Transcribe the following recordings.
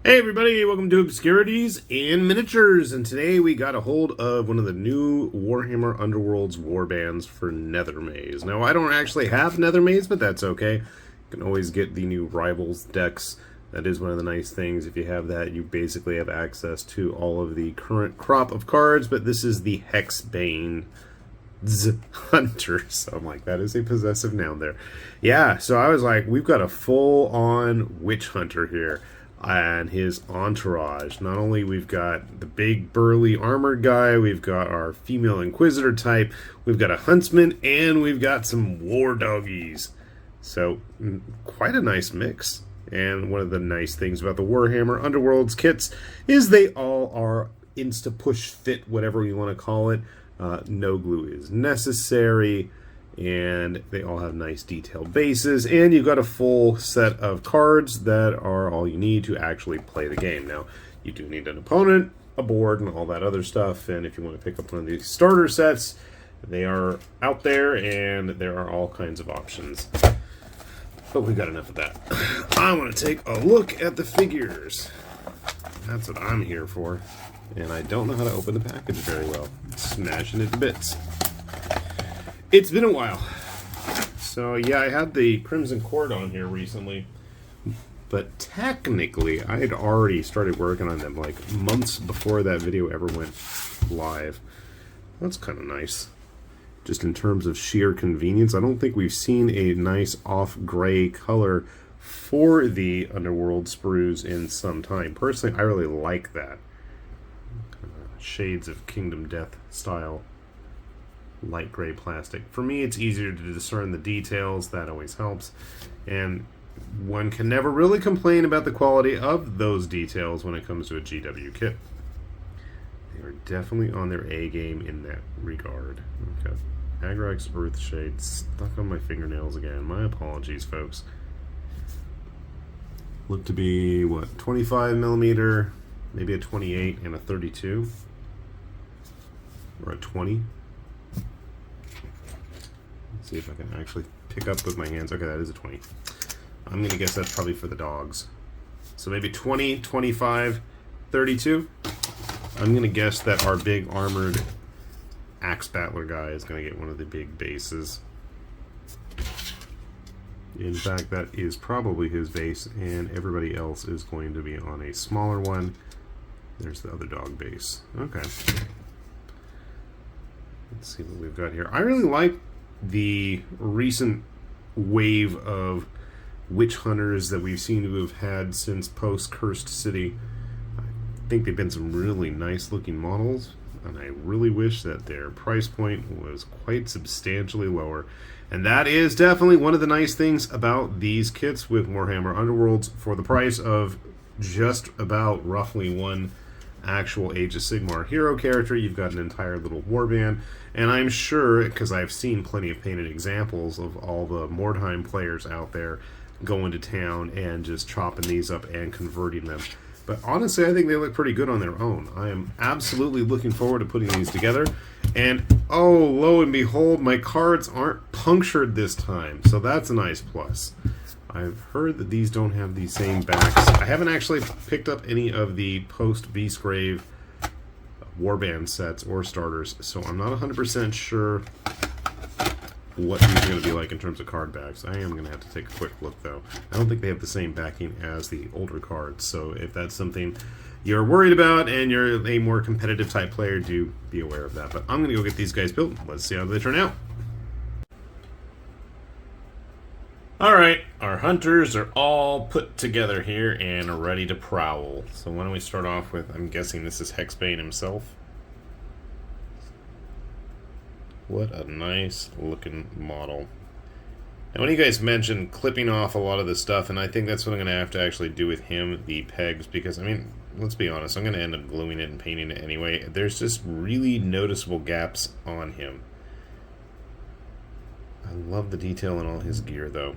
Hey everybody, welcome to Obscurities in Miniatures, and today we got a hold of one of the new Warhammer Underworlds warbands for Nethermaze. Now, I don't actually have Nethermaze, but that's okay. You can always get the new Rivals decks. That is one of the nice things. If you have that, you basically have access to all of the current crop of cards, but this is the Hexbane Hunter. So I'm like, that is a possessive noun there. Yeah, so I was like, we've got a full-on witch hunter here. And his entourage. Not only we've got the big burly armored guy, we've got our female inquisitor type, we've got a huntsman, and we've got some war doggies. So quite a nice mix. And one of the nice things about the Warhammer Underworlds kits is they all are insta-push fit, whatever you want to call it. No glue is necessary. And they all have nice detailed bases, and you've got a full set of cards that are all you need to actually play the game. Now, you do need an opponent, a board, and all that other stuff, and if you want to pick up one of these starter sets, they are out there, and there are all kinds of options. But we've got enough of that. I want to take a look at the figures. That's what I'm here for. And I don't know how to open the package very well. Smashing it to bits. It's been a while. So yeah, I had the Crimson Cord on here recently, but technically I had already started working on them like months before that video ever went live. That's kind of nice. Just in terms of sheer convenience, I don't think we've seen a nice off-gray color for the Underworld sprues in some time. Personally, I really like that. Shades of Kingdom Death style. Light gray plastic. For me, it's easier to discern the details. That always helps. And one can never really complain about the quality of those details when it comes to a GW kit. They are definitely on their A game in that regard. Okay. Agrax Earthshade stuck on my fingernails again. My apologies, folks. Look to be, what, 25 millimeter, maybe a 28 and a 32? Or a 20? See if I can actually pick up with my hands. Okay, that is a 20. I'm going to guess that's probably for the dogs. So maybe 20, 25, 32. I'm going to guess that our big armored axe battler guy is going to get one of the big bases. In fact, that is probably his base, and everybody else is going to be on a smaller one. There's the other dog base. Okay. Let's see what we've got here. I really like the recent wave of witch hunters that we've seen to have had since post-Cursed City. I think they've been some really nice looking models, and I really wish that their price point was quite substantially lower. And that is definitely one of the nice things about these kits with Warhammer Underworlds. For the price of just about roughly one actual Age of Sigmar hero character, you've got an entire little warband. And I'm sure, because I've seen plenty of painted examples of all the Mordheim players out there going to town and just chopping these up and converting them. But honestly, I think they look pretty good on their own. I am absolutely looking forward to putting these together. And oh, lo and behold, my cards aren't punctured this time. So that's a nice plus. I've heard that these don't have the same backs. I haven't actually picked up any of the post-Beastgrave warband sets or starters, so I'm not 100% sure what these are going to be like in terms of card backs. I am going to have to take a quick look, though. I don't think they have the same backing as the older cards, so if that's something you're worried about and you're a more competitive type player, do be aware of that. But I'm going to go get these guys built. Let's see how they turn out. Alright, our hunters are all put together here and ready to prowl. So why don't we start off with, I'm guessing this is Hexbane himself. What a nice looking model. Now when you guys mentioned clipping off a lot of the stuff, and I think that's what I'm going to have to actually do with him, the pegs, because I mean, let's be honest, I'm going to end up gluing it and painting it anyway. There's just really noticeable gaps on him. I love the detail in all his gear though.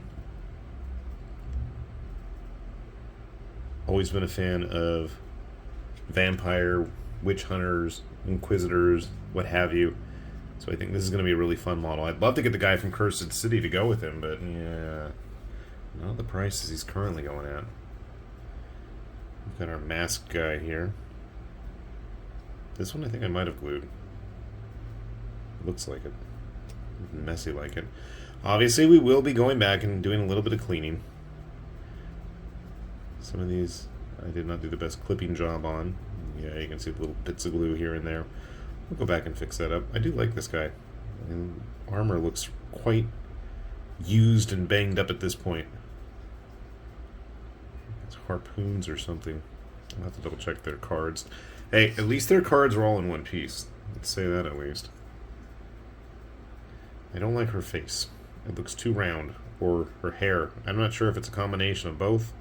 Always been a fan of vampire, witch hunters, inquisitors, what have you. So I think this is going to be a really fun model. I'd love to get the guy from Cursed City to go with him, but yeah, not the prices he's currently going at. We've got our mask guy here. This one I think I might have glued. Looks like it. Messy like it. Obviously we will be going back and doing a little bit of cleaning. Some of these I did not do the best clipping job on. Yeah, you can see the little bits of glue here and there. We'll go back and fix that up. I do like this guy. And armor looks quite used and banged up at this point. It's harpoons or something. I'll have to double check their cards. Hey, at least their cards are all in one piece. Let's say that at least. I don't like her face. It looks too round. Or her hair. I'm not sure if it's a combination of both.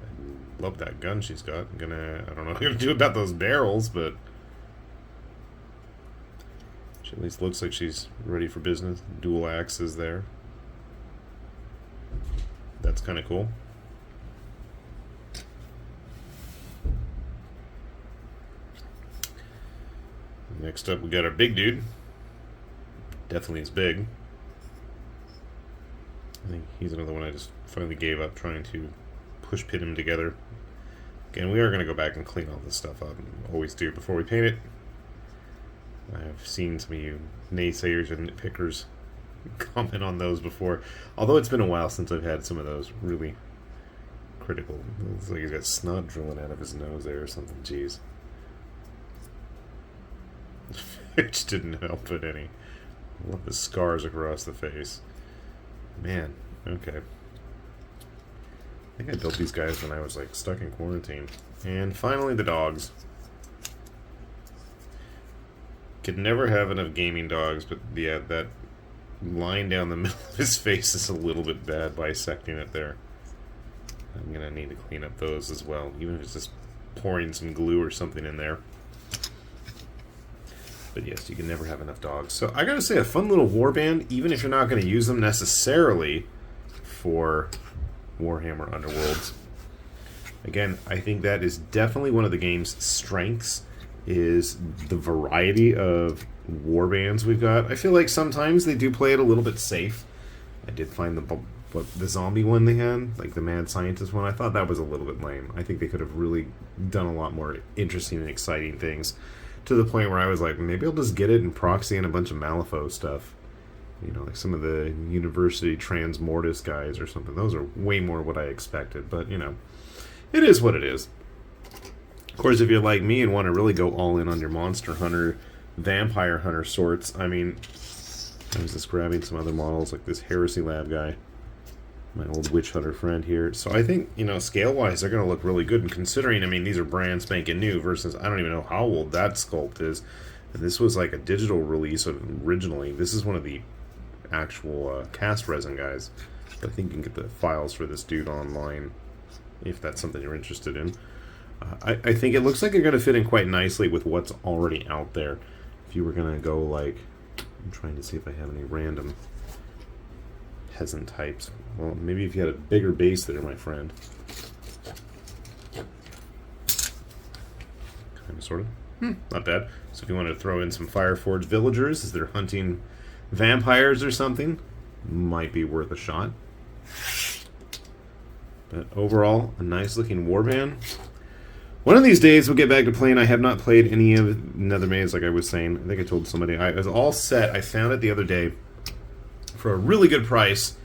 I love that gun she's got. I don't know what I'm gonna do about those barrels, but she at least looks like she's ready for business. Dual axes there. That's kind of cool. Next up, we got our big dude. Definitely is big. I think he's another one I just finally gave up trying to push pit him together. Again, we are going to go back and clean all this stuff up. Always do before we paint it. I've seen some of you naysayers and nitpickers comment on those before. Although it's been a while since I've had some of those really critical. It's like he's got snot drilling out of his nose there or something. Jeez. Which didn't help it any. I love the scars across the face. Man, okay. I think I built these guys when I was like stuck in quarantine. And finally the dogs. Could never have enough gaming dogs, but yeah, that line down the middle of his face is a little bit bad, bisecting it there. I'm gonna need to clean up those as well, even if it's just pouring some glue or something in there. But yes, you can never have enough dogs. So I gotta say, a fun little warband, even if you're not gonna use them necessarily for Warhammer Underworlds. Again, I think that is definitely one of the game's strengths, is the variety of warbands we've got. I feel like sometimes they do play it a little bit safe. I did find the zombie one they had, like the mad scientist one. I thought that was a little bit lame. I think they could have really done a lot more interesting and exciting things, to the point where I was like, maybe I'll just get it and proxy in a bunch of Malifaux stuff. You know, like some of the University Transmortis guys or something. Those are way more what I expected, but, you know, it is what it is. Of course, if you're like me and want to really go all in on your Monster Hunter, Vampire Hunter sorts, I mean, I was just grabbing some other models, like this Heresy Lab guy, my old Witch Hunter friend here. So I think, you know, scale-wise, they're going to look really good. And considering, I mean, these are brand spanking new versus, I don't even know how old that sculpt is. And this was like a digital release originally. This is one of the actual cast resin guys. I think you can get the files for this dude online, if that's something you're interested in. I think it looks like they're going to fit in quite nicely with what's already out there. If you were going to go like, I'm trying to see if I have any random peasant types. Well, maybe if you had a bigger base there, my friend. Kind of, sort of. Not bad. So if you wanted to throw in some Fireforged villagers as they're hunting vampires or something, might be worth a shot. But overall, a nice looking warband. One of these days we'll get back to playing. I have not played any of Nethermaze, like I was saying. I think I told somebody. I was all set. I found it the other day for a really good price.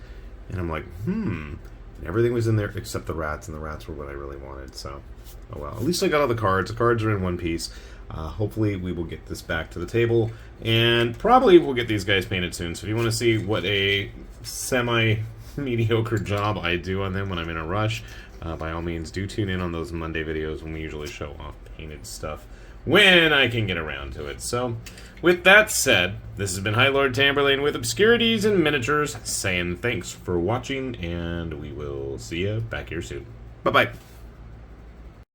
And I'm like, And everything was in there except the rats, and the rats were what I really wanted. So, oh well. At least I got all the cards. The cards are in one piece. Hopefully we will get this back to the table. And probably we'll get these guys painted soon. So if you want to see what a semi-mediocre job I do on them when I'm in a rush, by all means, do tune in on those Monday videos when we usually show off painted stuff when I can get around to it. So, with that said, this has been High Lord Tamberlane with Obscurities and Miniatures, saying thanks for watching, and we will see you back here soon. Bye-bye.